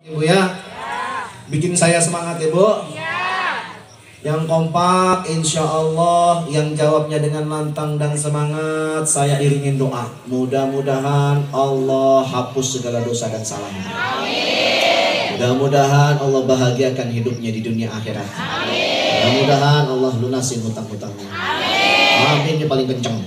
Ibu ya, bikin saya semangat ya Bu. Yang kompak, insya Allah, yang jawabnya dengan lantang dan semangat, saya iringin doa. Mudah-mudahan Allah hapus segala dosa dan salahnya. Mudah-mudahan Allah bahagiakan hidupnya di dunia akhirat. Mudah-mudahan Allah lunasin hutang-hutangnya. Amin ya paling kenceng.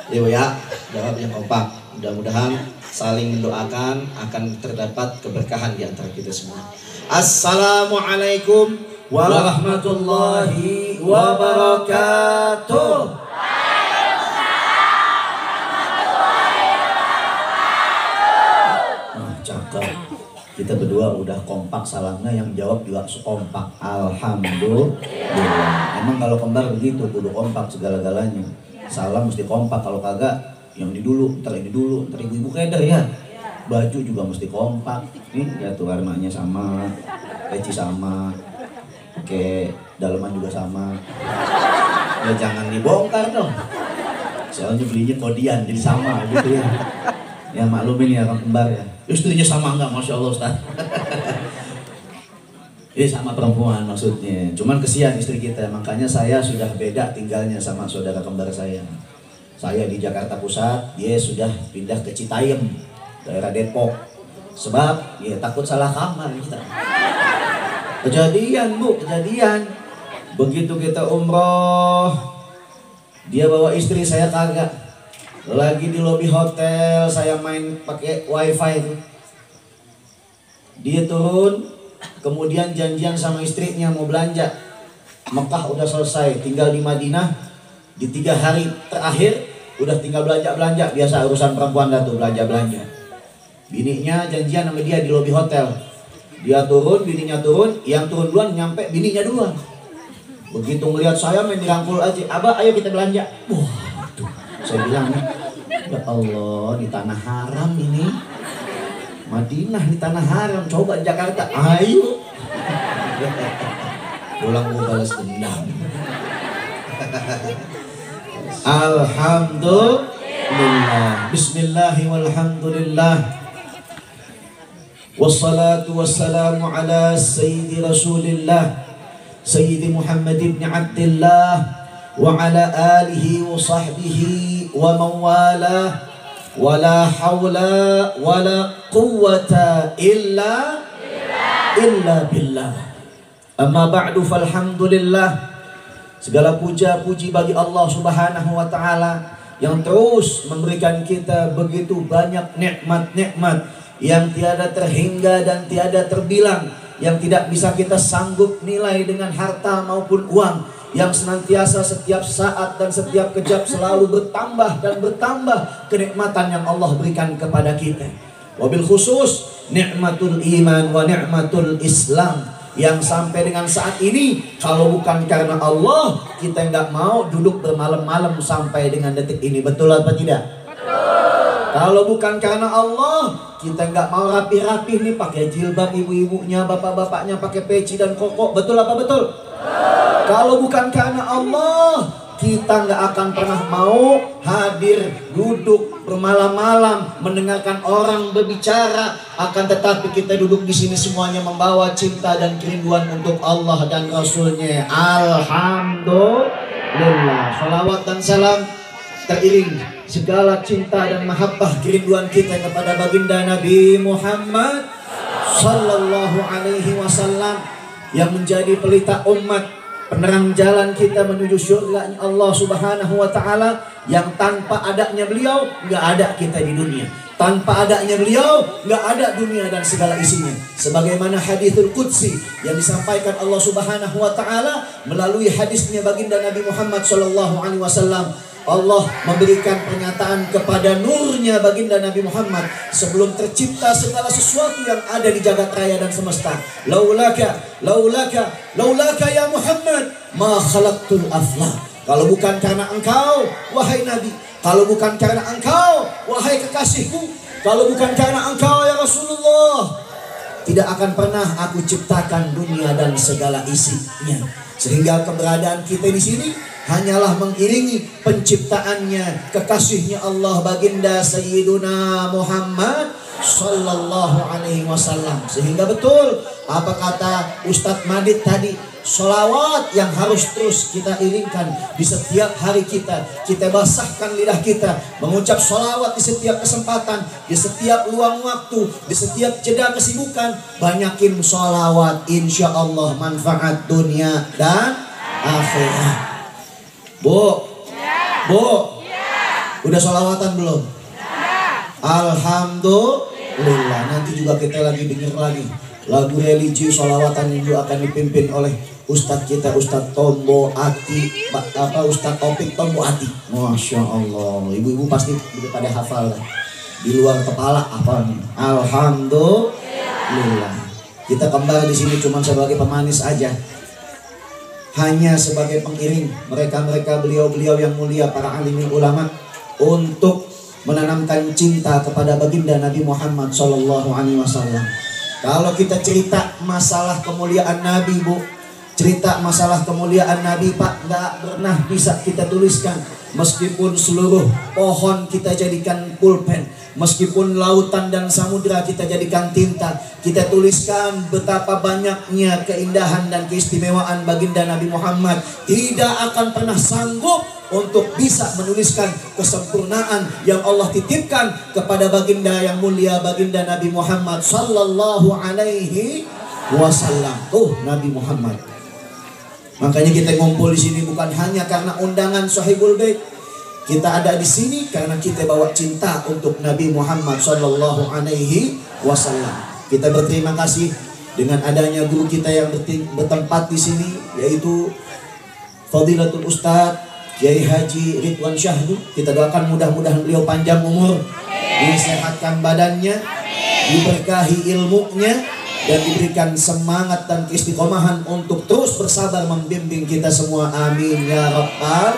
Ibu ya, jawab yang kompak. Mudah-mudahan saling mendoakan akan terdapat keberkahan di antara kita semua. Assalamualaikum warahmatullahi wabarakatuh. Nah, cakep. Kita berdua udah kompak salamnya, yang jawab juga kompak. Alhamdulillah. Emang kalau kembar begitu, kudu kompak segala-galanya. Salam mesti kompak, kalau kagak yang ini dulu, ntar ibu-ibu keder ya. Baju juga mesti kompak. Nih ya tuh warnanya sama, peci sama, oke, daleman juga sama. Ya jangan dibongkar dong. Soalnya belinya kodian jadi sama gitu ya. Ya maklumin ya orang kembar ya. Istrinya sama enggak, Masya Allah Ustaz. Sama perempuan maksudnya. Cuman kesian istri kita, makanya saya sudah beda tinggalnya sama saudara kembar saya. Saya di Jakarta Pusat, dia sudah pindah ke Citayam, daerah Depok. Sebab ya takut salah kamar kita. Kejadian Bu, kejadian. Begitu kita umroh, dia bawa istri, saya kagak. Lagi di lobi hotel, saya main pakai wifi itu. Dia turun, kemudian janjian sama istrinya mau belanja. Mekah udah selesai, tinggal di Madinah. Di 3 hari terakhir udah tinggal belanja-belanja. Biasa urusan perempuan dah tuh, belanja-belanja. Bininya janjian sama dia di lobi hotel. Dia turun, bininya turun. Yang turun duluan nyampe, bininya duluan. Begitu ngelihat saya main dirangkul aja. Abah ayo kita belanja. Waduh, saya bilang nih, ya Allah, di tanah haram ini. Madinah di tanah haram, coba Jakarta, ayo. Pulang gue balas dendam. Alhamdulillah. Bismillahi walhamdulillah. Wassalatu wassalamu ala sayyidi rasulillah Sayyidi Muhammad ibn Abdillah wa ala alihi wa sahbihi wa mawalah. Wa la hawla wa la quwwata illa billah. Amma ba'du, falhamdulillah. Segala puja-puji bagi Allah Subhanahu wa Ta'ala yang terus memberikan kita begitu banyak nikmat-nikmat yang tiada terhingga dan tiada terbilang, yang tidak bisa kita sanggup nilai dengan harta maupun uang, yang senantiasa setiap saat dan setiap kejap selalu bertambah dan bertambah kenikmatan yang Allah berikan kepada kita. Wabil khusus nikmatul iman wa nikmatul Islam, yang sampai dengan saat ini kalau bukan karena Allah kita nggak mau duduk bermalam-malam sampai dengan detik ini. Betul apa tidak? Betul. Kalau bukan karena Allah kita nggak mau rapi-rapi nih pakai jilbab, ibu-ibunya, bapak-bapaknya pakai peci dan koko. Betul apa betul? Betul. Kalau bukan karena Allah kita nggak akan pernah mau hadir duduk bermalam-malam mendengarkan orang berbicara. Akan tetapi kita duduk di sini semuanya membawa cinta dan kerinduan untuk Allah dan Rasulnya. Alhamdulillah. Salawat dan salam teriring segala cinta dan mahabbah kerinduan kita kepada baginda Nabi Muhammad sallallahu alaihi wasallam, yang menjadi pelita umat, penerang jalan kita menuju surga Allah Subhanahu wa Ta'ala, yang tanpa adanya beliau nggak ada kita di dunia. Tanpa adanya beliau nggak ada dunia dan segala isinya. Sebagaimana hadithul qudsi yang disampaikan Allah Subhanahu wa Ta'ala melalui hadisnya baginda Nabi Muhammad sallallahu alaihi wasallam. Allah memberikan pernyataan kepada nurnya baginda Nabi Muhammad sebelum tercipta segala sesuatu yang ada di jagat raya dan semesta. Laulaka ya Muhammad ma khalaqtul aflaq. Kalau bukan karena engkau wahai Nabi, kalau bukan karena engkau wahai kekasihku, kalau bukan karena engkau ya Rasulullah, tidak akan pernah aku ciptakan dunia dan segala isinya. Sehingga keberadaan kita di sini hanyalah mengiringi penciptaannya kekasihnya Allah baginda Sayyiduna Muhammad Sallallahu alaihi wasallam. Sehingga betul apa kata Ustadz Madid tadi, sholawat yang harus terus kita iringkan di setiap hari kita. Kita basahkan lidah kita mengucap sholawat di setiap kesempatan, di setiap luang waktu, di setiap jeda kesibukan. Banyakin sholawat, insya Allah manfaat dunia dan akhirat. Bu, udah sholawatan belum? Alhamdulillah. Nanti juga kita lagi denger lagi lagu religi sholawatan yang juga akan dipimpin oleh Ustadz kita, Ustadz Tombo Ati, Ustadz Topik Tombo Ati. Masya Allah, ibu-ibu pasti udah pada hafal lah. Di luar kepala apa nih? Alhamdulillah. Kita kembali di sini cuma sebagai pemanis aja, hanya sebagai pengiring mereka beliau-beliau yang mulia, para alim ulama, untuk menanamkan cinta kepada baginda Nabi Muhammad SAW. Kalau kita cerita masalah kemuliaan Nabi, Bu, cerita masalah kemuliaan Nabi, Pak, nggak pernah bisa kita tuliskan. Meskipun seluruh pohon kita jadikan pulpen, meskipun lautan dan samudera kita jadikan tinta, kita tuliskan betapa banyaknya keindahan dan keistimewaan baginda Nabi Muhammad, tidak akan pernah sanggup untuk bisa menuliskan kesempurnaan yang Allah titipkan kepada baginda yang mulia, baginda Nabi Muhammad sallallahu alaihi wasallam. Nabi Muhammad. Makanya kita ngumpul di sini bukan hanya karena undangan Sahibul Bait. Kita ada di sini karena kita bawa cinta untuk Nabi Muhammad sallallahu alaihi wasallam. Kita berterima kasih dengan adanya guru kita yang bertempat di sini, yaitu Fadilatul Ustadz Kiai Haji Ridwan Syahdu. Kita doakan mudah-mudahan beliau panjang umur, disehatkan badannya, diberkahi ilmunya, dan diberikan semangat dan keistiqomahan untuk terus bersabar membimbing kita semua. Amin ya rabbal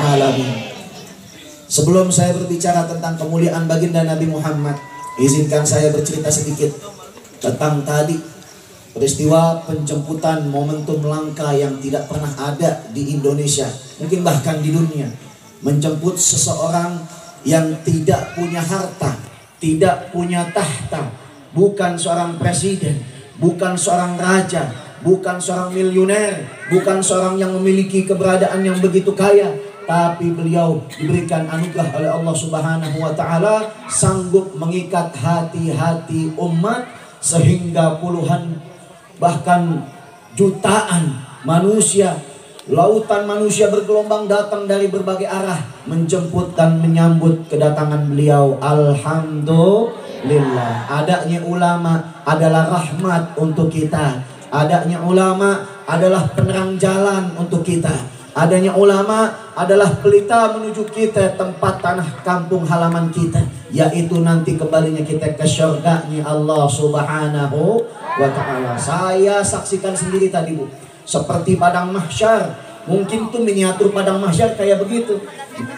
alamin. Sebelum saya berbicara tentang kemuliaan baginda Nabi Muhammad, izinkan saya bercerita sedikit tentang tadi peristiwa penjemputan momentum langka yang tidak pernah ada di Indonesia, mungkin bahkan di dunia. Menjemput seseorang yang tidak punya harta, tidak punya tahta, bukan seorang presiden, bukan seorang raja, bukan seorang miliuner, bukan seorang yang memiliki keberadaan yang begitu kaya, tapi beliau diberikan anugerah oleh Allah Subhanahu wa taala, sanggup mengikat hati-hati umat sehingga puluhan bahkan jutaan manusia, lautan manusia bergelombang datang dari berbagai arah menjemput dan menyambut kedatangan beliau. Alhamdulillah. Adanya ulama adalah rahmat untuk kita. Adanya ulama adalah penerang jalan untuk kita. Adanya ulama adalah pelita menuju kita tempat tanah kampung halaman kita, yaitu nanti kembalinya kita ke syurganya Allah Subhanahu wa ta'ala. Saya saksikan sendiri tadi, Bu, seperti padang mahsyar. Mungkin tuh miniatur padang mahsyar kayak begitu,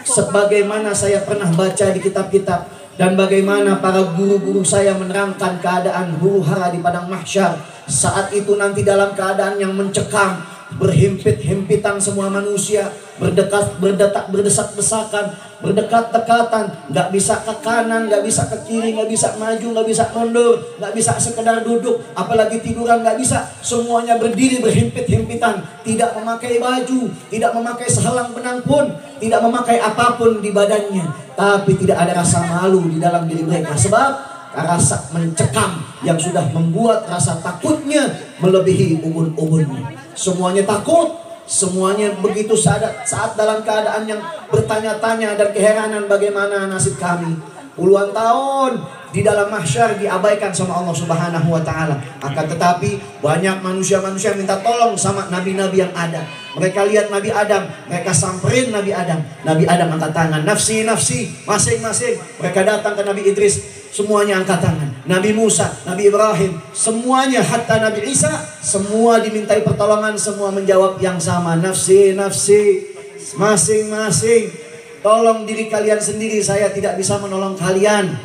sebagaimana saya pernah baca di kitab-kitab, dan bagaimana para guru-guru saya menerangkan keadaan huru hara di padang mahsyar. Saat itu nanti dalam keadaan yang mencekam, berhimpit-himpitan semua manusia, berdesak-desakan, berdekat-dekatan, nggak bisa ke kanan, nggak bisa ke kiri, nggak bisa maju, nggak bisa mundur, nggak bisa sekedar duduk, apalagi tiduran nggak bisa. Semuanya berdiri berhimpit-himpitan, tidak memakai baju, tidak memakai sehelang benang pun, tidak memakai apapun di badannya, tapi tidak ada rasa malu di dalam diri mereka, sebab rasa mencekam yang sudah membuat rasa takutnya melebihi ubun-ubunnya. Semuanya takut, semuanya begitu saat dalam keadaan yang bertanya-tanya dan keheranan bagaimana nasib kami. Puluhan tahun di dalam mahsyar diabaikan sama Allah Subhanahu wa ta'ala. Akan tetapi banyak manusia-manusia minta tolong sama nabi-nabi yang ada. Mereka lihat Nabi Adam, mereka samperin Nabi Adam. Nabi Adam angkat tangan, nafsi, nafsi, masing-masing. Mereka datang ke Nabi Idris, semuanya angkat tangan. Nabi Musa, Nabi Ibrahim, semuanya, hatta Nabi Isa, semua dimintai pertolongan, semua menjawab yang sama, nafsi, nafsi, masing-masing. Tolong diri kalian sendiri, saya tidak bisa menolong kalian.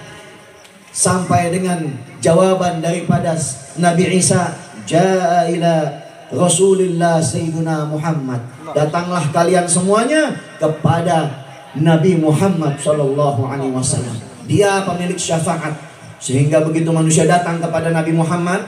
Sampai dengan jawaban daripada Nabi Isa, ja'a ila Rasulullah Sayyidina Muhammad. Datanglah kalian semuanya kepada Nabi Muhammad SAW. Dia pemilik syafaat. Sehingga begitu manusia datang kepada Nabi Muhammad,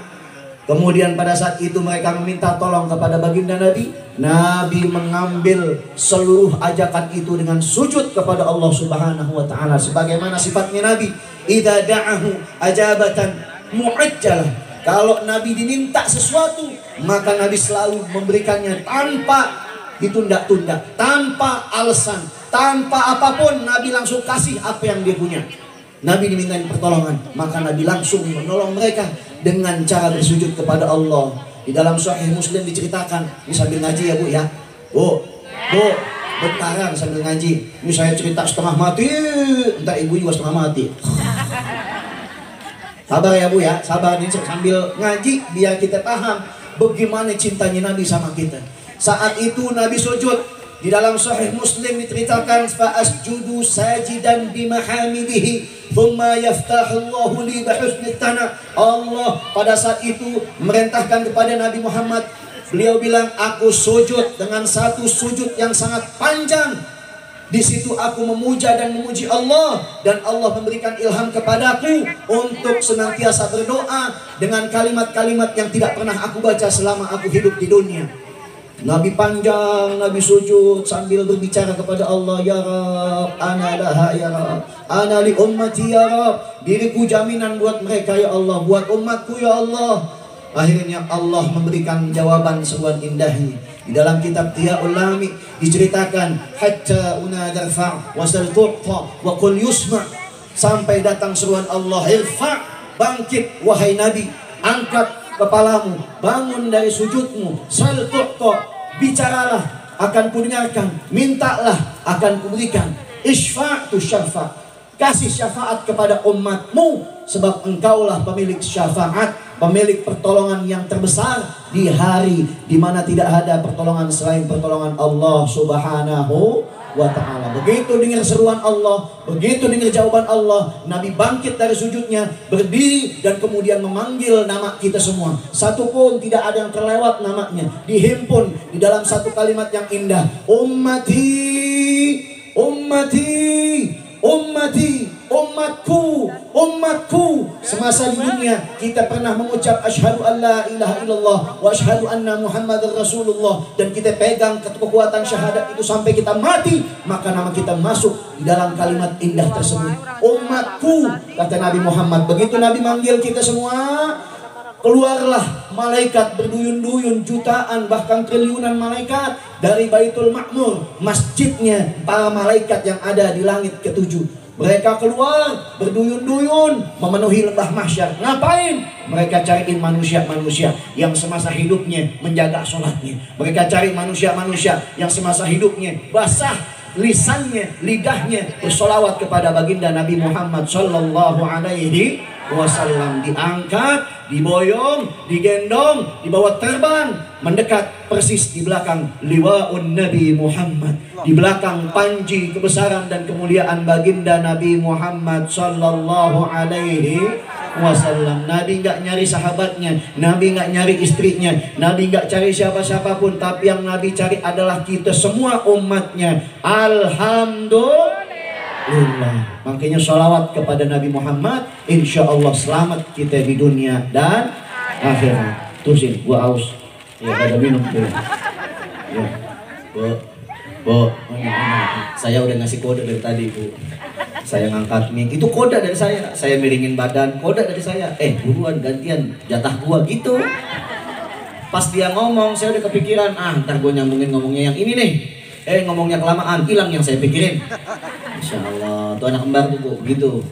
kemudian pada saat itu mereka meminta tolong kepada baginda Nabi, Nabi mengambil seluruh ajakan itu dengan sujud kepada Allah Subhanahu wa taala. Sebagaimana sifatnya Nabi, idza da'ahu ajabatan mu'ajjalah. Kalau Nabi diminta sesuatu, maka Nabi selalu memberikannya tanpa ditunda-tunda, tanpa alasan, tanpa apapun. Nabi langsung kasih apa yang dia punya. Nabi dimintain pertolongan, maka Nabi langsung menolong mereka dengan cara bersujud kepada Allah. Di dalam Sahih Muslim diceritakan, ini sambil ngaji ya Bu ya. Bu, bentaran sambil ngaji. Ini saya cerita setengah mati, entar ibu juga setengah mati. Sabar ya Bu ya, sabar nih sambil ngaji biar kita paham bagaimana cintanya Nabi sama kita. Saat itu Nabi sujud. Di dalam Sahih Muslim diceritakan, fa'asjudu sajidan bimahamidihi thumma yaftahullahu li bihusni tana. Allah pada saat itu merintahkan kepada Nabi Muhammad. Beliau bilang, aku sujud dengan satu sujud yang sangat panjang. Di situ aku memuja dan memuji Allah, dan Allah memberikan ilham kepadaku untuk senantiasa berdoa dengan kalimat-kalimat yang tidak pernah aku baca selama aku hidup di dunia. Nabi panjang, Nabi sujud sambil berbicara kepada Allah, ya Rab, ana laha ya Rab, ana li ummati ya Rab, diriku jaminan buat mereka ya Allah, buat umatku ya Allah. Akhirnya Allah memberikan jawaban sebuah indahnya. Di dalam kitab Tiyaul Lami diceritakan, hatta unadarfa wasal tu'ta wa qul yusma, sampai datang seruan Allah, irfa, bangkit wahai Nabi, angkat kepalamu, bangun dari sujudmu, sal tu'ta, bicaralah akan kudengarkan, mintalah akan kuberikan, isfa'tu syafa', kasih syafaat kepada umatmu, sebab engkaulah pemilik syafaat, pemilik pertolongan yang terbesar di hari di mana tidak ada pertolongan selain pertolongan Allah Subhanahu wa ta'ala. Begitu dengar seruan Allah, begitu dengar jawaban Allah, Nabi bangkit dari sujudnya, berdiri dan kemudian memanggil nama kita semua. Satu pun tidak ada yang terlewat namanya, dihimpun di dalam satu kalimat yang indah, ummati, ummati, ummati, umatku, umatku. Semasa di dunia kita pernah mengucap asyhadu an la ilaha illallah wa asyhadu anna muhammadar rasulullah, dan kita pegang kekuatan syahadat itu sampai kita mati, maka nama kita masuk di dalam kalimat indah tersebut, umatku, kata Nabi Muhammad. Begitu Nabi manggil kita semua, keluarlah malaikat berduyun-duyun, jutaan bahkan triliunan malaikat dari Baitul Ma'mur, masjidnya para malaikat yang ada di langit ketujuh. Mereka keluar berduyun-duyun memenuhi lembah mahsyar. Ngapain? Mereka cariin manusia-manusia yang semasa hidupnya menjaga sholatnya. Mereka cari manusia-manusia yang semasa hidupnya basah lisannya, lidahnya bersolawat kepada baginda Nabi Muhammad sallallahu alaihi wasallam. Diangkat, diboyong, digendong, dibawa terbang, mendekat persis di belakang liwaun Nabi Muhammad, di belakang panji kebesaran dan kemuliaan baginda Nabi Muhammad sallallahu alaihi wasallam. Nabi nggak nyari sahabatnya, Nabi nggak nyari istrinya, Nabi nggak cari siapa-siapa pun, tapi yang Nabi cari adalah kita semua umatnya. Alhamdulillah. Makanya sholawat kepada Nabi Muhammad, insya Allah selamat kita di dunia dan akhirat. Tuh gua aus. Ya ada minum tuh. Ya. Bu, saya udah ngasih kode dari tadi Bu. Saya ngangkat mic, itu kode dari saya. Saya miringin badan, kode dari saya. Buruan gantian jatah gua gitu. Pas dia ngomong, saya udah kepikiran, ntar gua nyambungin ngomongnya yang ini nih. Ngomongnya kelamaan, hilang yang saya pikirin. Insya Allah, tuh anak kembar tuh gitu.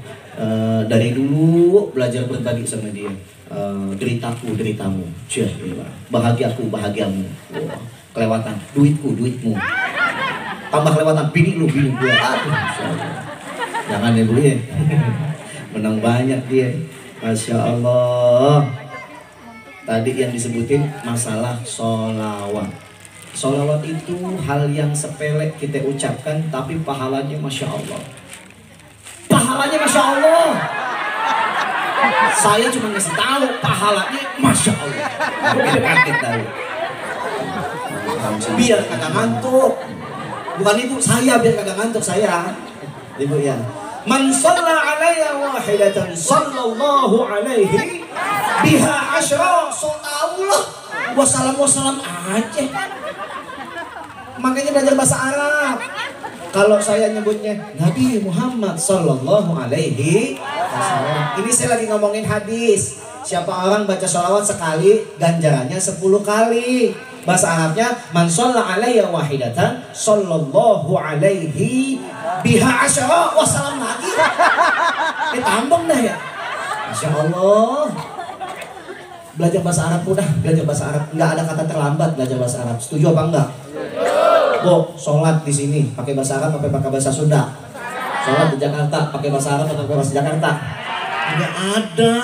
Dari dulu belajar berbagi sama dia. Deritaku, deritamu. Bahagiaku, bahagiamu. Kelewatan, duitku, duitmu. Tambah kelewatan, bini lu, bini gua. Aduh, Masya Allah. Jangan ya Bu ya. Menang banyak dia. Masya Allah. Tadi yang disebutin masalah sholawat. Sholawat itu hal yang sepele kita ucapkan, tapi pahalanya Masya Allah. Pahalanya Masya Allah. Saya cuma ngasih tahu pahalanya Masya Allah. Biar kaget tahu. Biar kagak ngantuk. Bukan itu, saya biar kagak ngantuk saya. Ibu ya. Man shalla alayya wahidatan sallallahu alaihi biha asyra. So tahu lah. Wassalam aja. Makanya belajar bahasa Arab. Kalau saya nyebutnya Nabi Muhammad sallallahu alaihi wasallam. Ini saya lagi ngomongin hadis. Siapa orang baca sholawat sekali, ganjarannya 10 kali. Bahasa Arabnya man shalla alayya wahidatan sallallahu alaihi biha asyra. Wassalam lagi. Ditambung dah ya. Masya Allah. Belajar bahasa Arab mudah, belajar bahasa Arab. Nggak ada kata terlambat belajar bahasa Arab. Setuju apa enggak? Bu, sholat di sini pakai bahasa Arab, pakai bahasa Sunda. Sholat di Jakarta pakai bahasa Arab, pakai bahasa Jakarta. Nggak ada.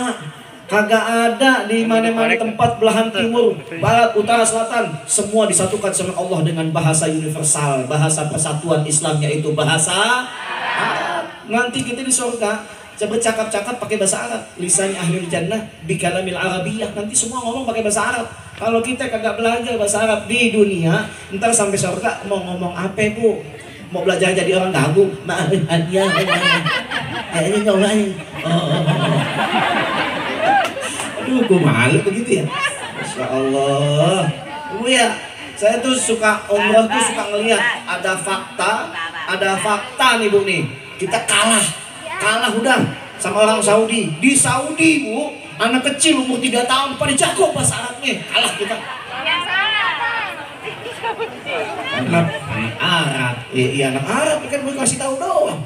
Kagak ada di mana-mana tempat belahan timur, barat, utara, selatan, semua disatukan sama Allah dengan bahasa universal, bahasa persatuan Islam, yaitu bahasa Arab. Nanti kita di surga bercakap-cakap pakai bahasa Arab, lisannya ahlul jannah bikalamil arabiyah, nanti semua ngomong pakai bahasa Arab. Kalau kita kagak belajar bahasa Arab di dunia, ntar sampai surga mau ngomong apa bu? Mau belajar jadi orang gagu? Aduh, gue malu begitu ya. Masya Allah. Bu ya, saya tuh suka umroh tuh suka ngelihat ada fakta nih bu nih. Kita kalah udah sama orang Saudi. Di Saudi bu, anak kecil umur 3 tahun pada jago bahasa Arabnya. Kalah kita. Anak Arab, iya anak Arab kan gue kasih tahu doang.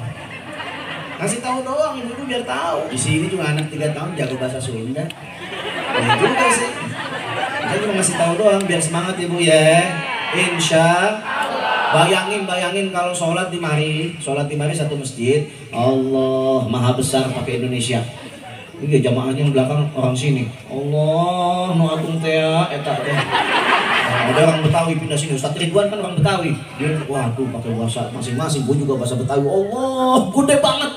Ibu biar tahu. Di sini juga anak 3 tahun jago bahasa Sunda. Ya juga sih. Saya cuma ngasih tahu doang biar semangat ibu ya. Insya Allah. Bayangin kalau sholat di mari satu masjid. Allah maha besar pakai Indonesia. Ini jamaahnya yang belakang orang sini. Allah nu agung teh eta teh. Ada orang Betawi pindah sini. Ustaz Ridwan kan orang Betawi. Dia waduh pakai bahasa masing-masing. Gue juga bahasa Betawi. Allah gede banget.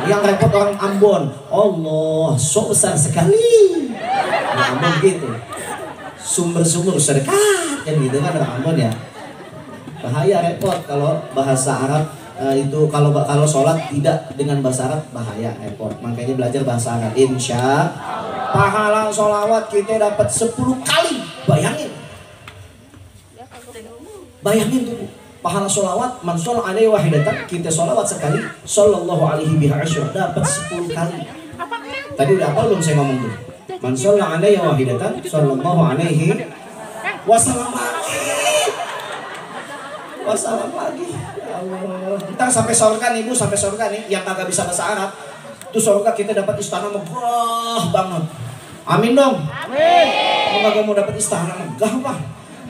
Yang repot orang Ambon. Allah so besar sekali. Nah, Ambon gitu. Sumber-sumber serkat kan gitu kan orang Ambon ya. Bahaya repot kalau bahasa Arab itu kalau sholat tidak dengan bahasa Arab bahaya repot. Makanya belajar bahasa Arab. Insya pahala sholawat kita dapat 10 kali. Bayangin tuh pahala sholawat man sholat alaihi wahidatan, kita sholawat sekali sallallahu alaihi biha asyra dapat 10 kali. Tadi udah apa belum saya ngomong tuh? Man sholat alaihi wahidatan sallallahu alaihi wasallam lagi. Ya Allah. Ntar sampai surga nih bu, sampai surga nih yang kagak bisa bahasa Arab. Tuh surga kita dapat istana megah banget. Amin dong. Amin. Kalau kagak mau dapat istana megah pak.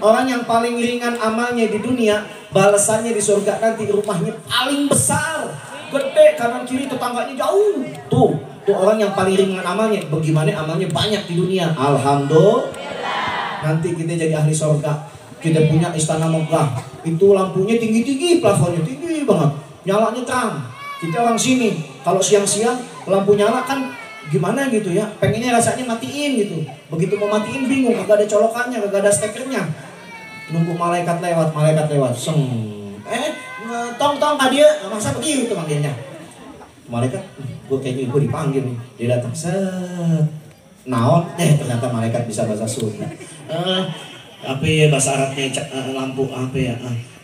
Orang yang paling ringan amalnya di dunia, balasannya di surga nanti rumahnya paling besar, gede, kanan kiri tetangganya jauh. Tuh orang yang paling ringan amalnya, bagaimana amalnya banyak di dunia. Alhamdulillah. Nanti kita jadi ahli surga. Kita punya istana megah. Itu lampunya tinggi-tinggi, plafonnya tinggi banget, nyalanya terang. Kita orang sini, kalau siang-siang lampu nyala kan gimana gitu ya, pengennya rasanya matiin gitu. Begitu mau matiin bingung, kagak ada colokannya, kagak ada stekernya. Nunggu malaikat lewat, seng. Tong dia, masa begitu manggilnya. Malaikat, gue kayaknya gue dipanggil nih. Dia datang, set. Naon, ternyata malaikat bisa bahasa Sunda. Apa ya bahasa Arabnya, lampu apa ya?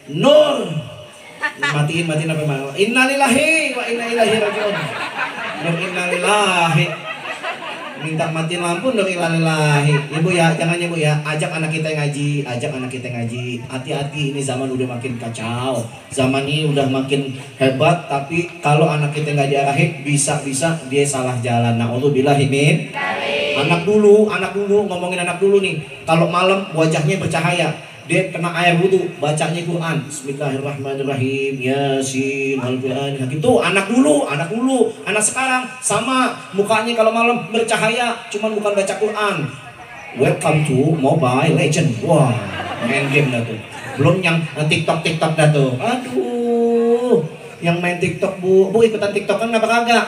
Nur. Matiin apa? Innalillahi wa inna ilaihi rajiun. Nur innalillahi. Minta matiin lampu nur innalillahi. Ibu ya, jangan ya bu ya. Ajak anak kita ngaji. Hati-hati, ini zaman udah makin kacau. Zaman ini udah makin hebat. Tapi kalau anak kita nggak diarahin, bisa-bisa dia salah jalan. Na'udzubillahi min. Anak dulu ngomongin anak dulu nih. Kalau malam wajahnya bercahaya. Dia kena air wudu, bacanya Quran. Bismillahirrahmanirrahim. Yasin, Al-Qur'an. Gitu, anak dulu. Anak sekarang sama, mukanya kalau malam bercahaya, cuman bukan baca Quran. Welcome to Mobile Legend. Wah, main game dah tuh. Belum yang TikTok dah tuh. Aduh, yang main TikTok bu ikutan TikTok kan kenapa kagak?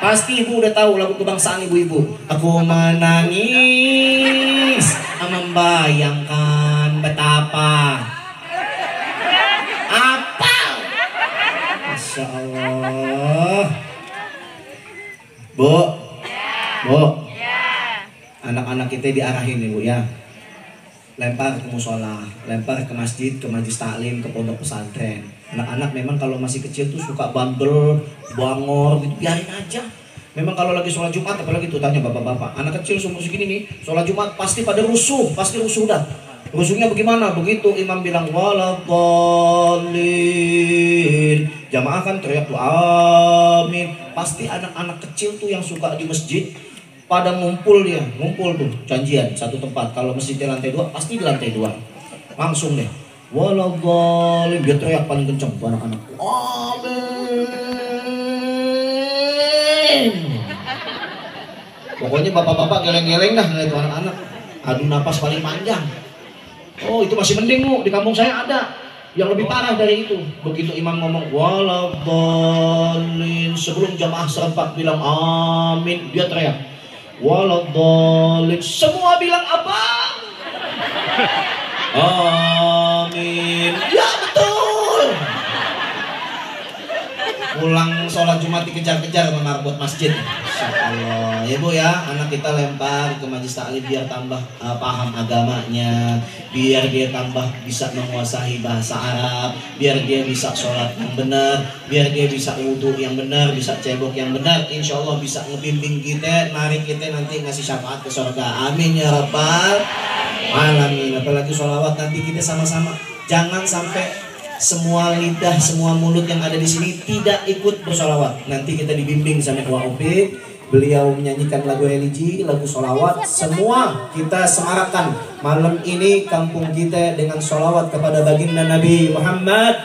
Pasti ibu udah tahu lagu kebangsaan ibu-ibu. Aku menangis, membayangkan betapa apa? Masya Masya Allah. Bu, Bu, anak-anak kita diarahin nih Bu ya. Lempar ke musola, lempar ke masjid, ke majelis taklim, ke pondok pesantren. Anak-anak memang kalau masih kecil tuh suka bandel, bangor, gitu, biarin aja. Memang kalau lagi sholat Jumat, apalagi tuh tanya bapak-bapak, anak kecil seumur segini nih, sholat Jumat pasti pada rusuh, pasti rusuh dah. Rusuhnya bagaimana? Begitu imam bilang waladhdallin, jamaah kan teriak tuh amin. Pasti anak-anak kecil tuh yang suka di masjid pada ngumpul tuh janjian satu tempat. Kalau masjid di lantai 2, pasti di lantai 2. Langsung deh. Waladhdallin, dia teriak paling kenceng tuh anak-anak. Amin. Pokoknya bapak-bapak geleng-geleng dah ngeliat anak-anak. Adu napas paling panjang. Oh, itu masih mending Bu, di kampung saya ada yang lebih parah dari itu. Begitu imam ngomong waladhdallin, sebelum jamaah serempak bilang amin, dia teriak waladhdallin, semua bilang apa? Amin. Ya betul. Pulang sholat Jumat dikejar-kejar sama marbot masjid. Insyaallah. Ya Bu ya, anak kita lempar ke majelis taklim biar tambah paham agamanya, biar dia tambah bisa menguasai bahasa Arab, biar dia bisa sholat yang benar, biar dia bisa wudhu yang benar, bisa cebok yang benar. Insya Allah bisa ngebimbing kita, mari kita nanti ngasih syafaat ke surga. Amin ya rabbal alamin. Apalagi sholawat nanti kita sama-sama. Jangan sampai semua lidah, semua mulut yang ada di sini tidak ikut bersolawat. Nanti kita dibimbing sama Wa Opik, beliau menyanyikan lagu religi, lagu solawat. Semua kita semarakkan malam ini kampung kita dengan solawat kepada baginda Nabi Muhammad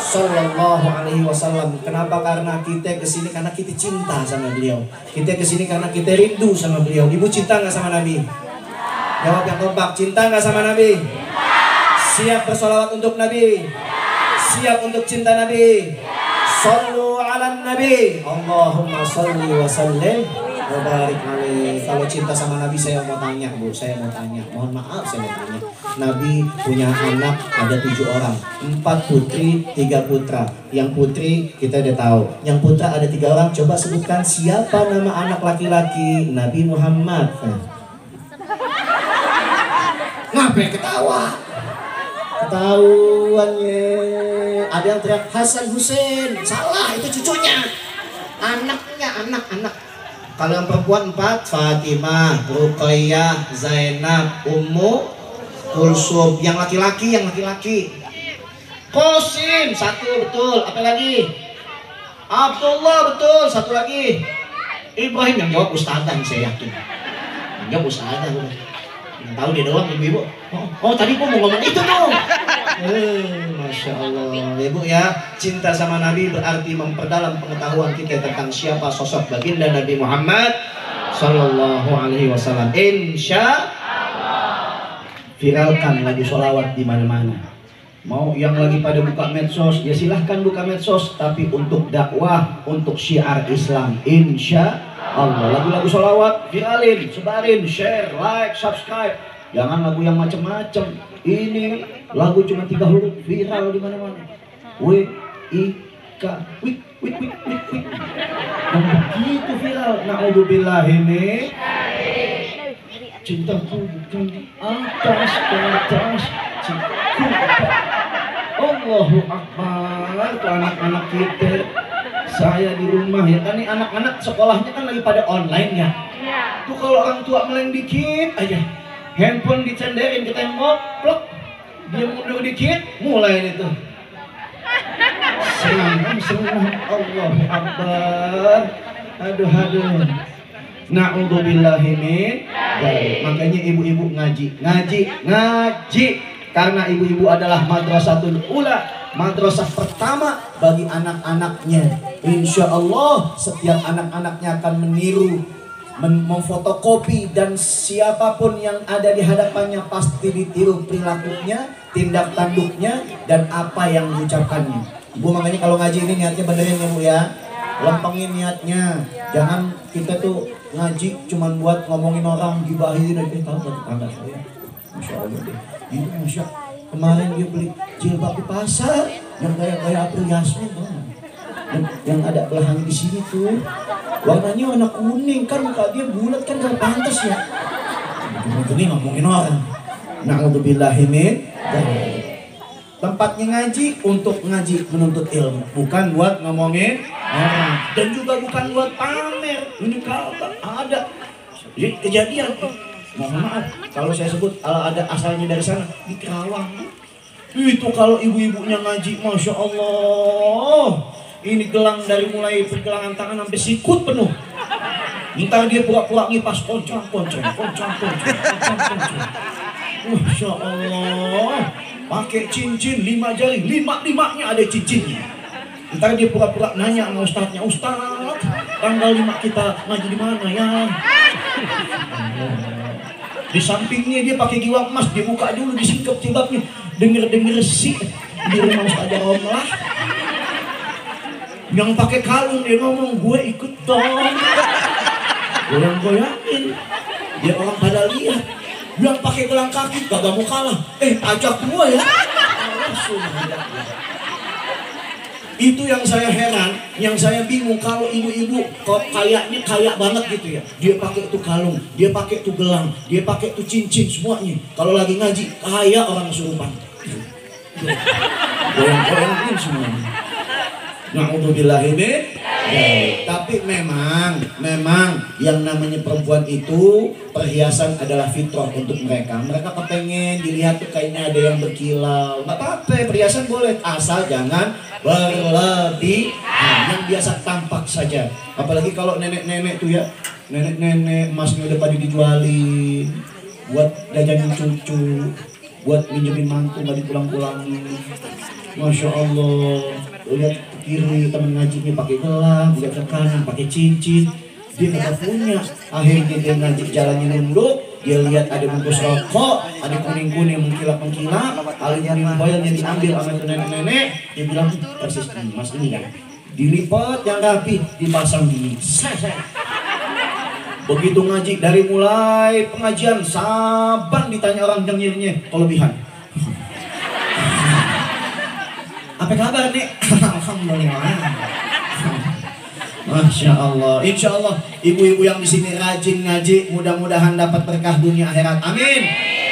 Sallallahu Alaihi Wasallam. Kenapa? Karena kita kesini karena kita cinta sama beliau. Kita kesini karena kita rindu sama beliau. Ibu cinta nggak sama Nabi? Jawab yang kompak. Cinta nggak sama Nabi? Siap bersolawat untuk Nabi? Siap untuk cinta Nabi? Sallu ala Nabi. Allahumma salli wa sallim wa barik alaihi. Kalau cinta sama Nabi saya mau tanya Bu, saya mau tanya. Mohon maaf saya mau tanya. Nabi punya anak ada 7 orang, 4 putri, 3 putra. Yang putri kita udah tahu. Yang putra ada 3 orang. Coba sebutkan siapa nama anak laki-laki Nabi Muhammad. Ngapain ketawa? Ketahuannya ada yang teriak Hasan Hussein, salah itu cucunya, anaknya anak. Kalau yang perempuan 4, Fatimah, Ruqayyah, Zainab, Ummu Kulsum. Yang laki-laki Qasim, 1 betul. Apa lagi? Abdullah betul, 1 lagi. Ibrahim. Yang jawab ustadzah saya yakin. Yang jawab ustadzah. Yang tahu dia doang ibu-ibu. Oh tadi gua mau ngomong itu tuh. Masya Allah. Ya Bu ya, cinta sama Nabi berarti memperdalam pengetahuan kita tentang siapa sosok baginda Nabi Muhammad Sallallahu Alaihi Wasallam. Insya Allah. Viralkan lagu sholawat di mana-mana. Mau yang lagi pada buka medsos, ya silahkan buka medsos, tapi untuk dakwah, untuk syiar Islam. Insya Allah, lagu-lagu sholawat viralin, sebarin, share, like, subscribe. Jangan lagu yang macam-macam. Ini lagu cuma 3 huruf viral di mana-mana. W-I-K, wik. Dan begitu viral. Na'udzubillah ini. Cintaku bukan di atas, cintaku. Allahu Akbar. Tuh anak-anak kita. Saya di rumah ya kan, nih anak-anak sekolahnya kan lagi pada online ya. Tuh kalau orang tua meleng dikit aja, handphone dicenderin ke tembok, plok, dia mundur dikit, mulai itu. Senang, Allahu Akbar. Aduh. Na'udzubillahi min. Makanya ibu-ibu ngaji. Karena ibu-ibu adalah madrasatul ula, madrasah pertama bagi anak-anaknya. Insya Allah setiap anak-anaknya akan meniru, memfotokopi, dan siapapun yang ada di hadapannya pasti ditiru perilakunya, tindak tanduknya, dan apa yang diucapkannya. Ibu makanya kalau ngaji ini niatnya benerin ya Bu ya, lempengin niatnya. Jangan kita tuh ngaji cuman buat ngomongin orang, gibahin aja. Tahu tetangga saya, Masya Allah deh, itu Masya Kemarin dia beli jilbab di pasar yang kayak April Yasmin tuh. Yang ada belahan di sini tuh. Warnanya warna kuning kan, muka dia bulat kan gak pantas ya. Ini ngomongin orang. Na'udzubillahi min dzalik. Tempatnya ngaji untuk ngaji menuntut ilmu, bukan buat ngomongin orang, dan juga bukan buat pamer. Ini kalau ada kejadian, mohon maaf kalau saya sebut ada asalnya dari sana di Kerawang. Itu kalau ibu-ibunya ngaji, masya Allah, ini gelang dari mulai pergelangan tangan sampai sikut penuh. Ntar dia pura-pura ngipas koncang. Masya Allah, pakai cincin 5 jari, 5-5-nya ada cincinnya. Ntar dia pura-pura nanya sama ustadznya, Ustaz, tanggal 5 kita ngaji di mana ya? Di sampingnya dia pakai giwang emas, dia buka dulu, disingkap jilbabnya, denger sih di rumah Ustaz Romlah. Yang pakai kalung dia ngomong, gue ikut dong. Goyang-goyangin, dia orang pada lihat. Yang pakai gelang kaki gak mau kalah, ajak gua ya. Itu yang saya heran, yang saya bingung kalau ibu-ibu kok kayaknya kaya banget gitu ya. Dia pakai itu kalung, dia pakai itu gelang, dia pakai itu cincin semuanya. Kalau lagi ngaji kaya orang kesurupan. Goyang-goyangin semuanya. Na'udzubillahi min dzalik. Tapi memang yang namanya perempuan itu perhiasan adalah fitrah untuk mereka. Mereka kepengen dilihat tuh kayaknya ada yang berkilau. Nggak apa-apa, perhiasan boleh asal jangan berlebihan. Yang biasa tampak saja. Apalagi kalau nenek-nenek tuh ya, nenek-nenek emasnya udah pada dijualin buat jajanin cucu, buat minjemin mantu nggak dipulang-pulangin. Masya Allah, lihat kiri temen ngajinya pakai gelang, lihat ke kanan pakai cincin, dia nggak punya. Akhirnya dia ngaji jalannya nunduk, dia lihat ada bungkus rokok, ada kuning-kuning mengkilap-mengkilap, aluminium foilnya diambil sama itu nenek-nenek, dia bilang persis mas ini kan, dilipat yang rapi, dipasang di begitu ngaji dari mulai pengajian saban ditanya orang jengirnya kelebihan. Apa kabar nih? Alhamdulillah. Masya Allah. Insya Allah ibu-ibu yang di sini rajin ngaji, mudah-mudahan dapat berkah dunia akhirat. Amin.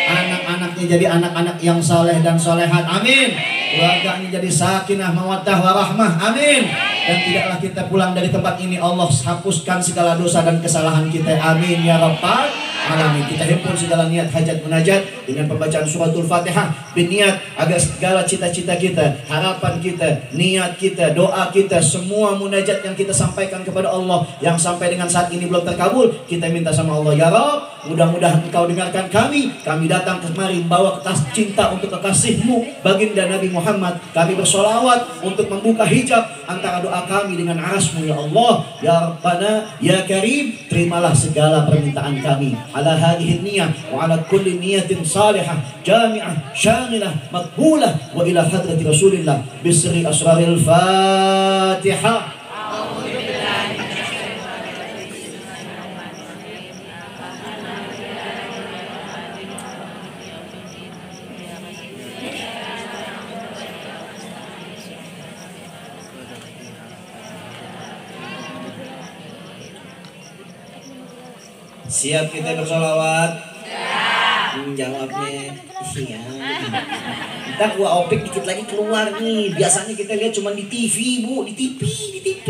Anak-anaknya jadi anak-anak yang saleh dan solehat. Amin. Keluarganya jadi sakinah, mawaddah, warahmah. Amin. Dan tidaklah kita pulang dari tempat ini Allah hapuskan segala dosa dan kesalahan kita. Amin ya rabbal alamin. Kita himpun segala niat hajat munajat dengan pembacaan suratul Fatihah, berniat agar segala cita-cita kita, harapan kita, niat kita, doa kita, semua munajat yang kita sampaikan kepada Allah yang sampai dengan saat ini belum terkabul, kita minta sama Allah, ya Rabb, mudah-mudahan Engkau dengarkan kami datang kemari membawa cinta untuk kekasih-Mu baginda Nabi Muhammad. Kami bersolawat untuk membuka hijab antara doa kami dengan arasmu ya Allah. Ya Rabbana ya Karim, terimalah segala permintaan kami ala hadhihi niyah wa ala kulli niyatin salihah jami'ah syamilah maqbulah wa ila hadrati Rasulillah bisri asraril Fatihah. Siap kita bersolawat? Jawabnya iya. Ntar gua opik dikit lagi keluar nih. Biasanya kita lihat cuma di TV, Bu, di TV.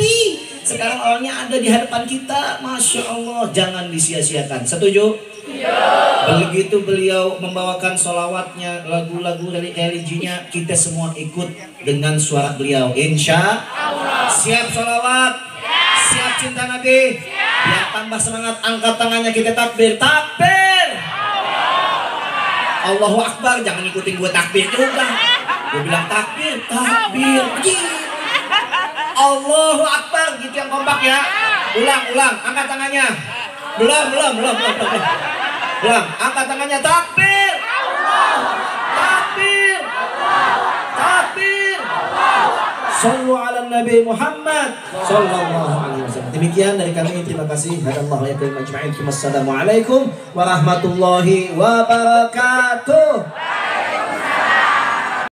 Sekarang orangnya ada di hadapan kita. Masya Allah, jangan disia-siakan. Setuju? Iya. Begitu beliau membawakan solawatnya, lagu-lagu dari religinya, kita semua ikut dengan suara beliau. Insya Allah. Siap solawat? Siap cinta Nabi? Biar tambah semangat, angkat tangannya, kita takbir. Takbir! Allahu Akbar, jangan ikutin gue takbir juga. Gue bilang takbir. Allahu Akbar, gitu yang kompak ya. Ulang, angkat tangannya. Belum. Ulang, angkat tangannya, takbir. Takbir. Sallu ala Nabi Muhammad sallallahu alaihi wasallam. Demikian dari kami, terima kasih. Hadallahu wa yakum ajma'in. Wassalamualaikum warahmatullahi wabarakatuh.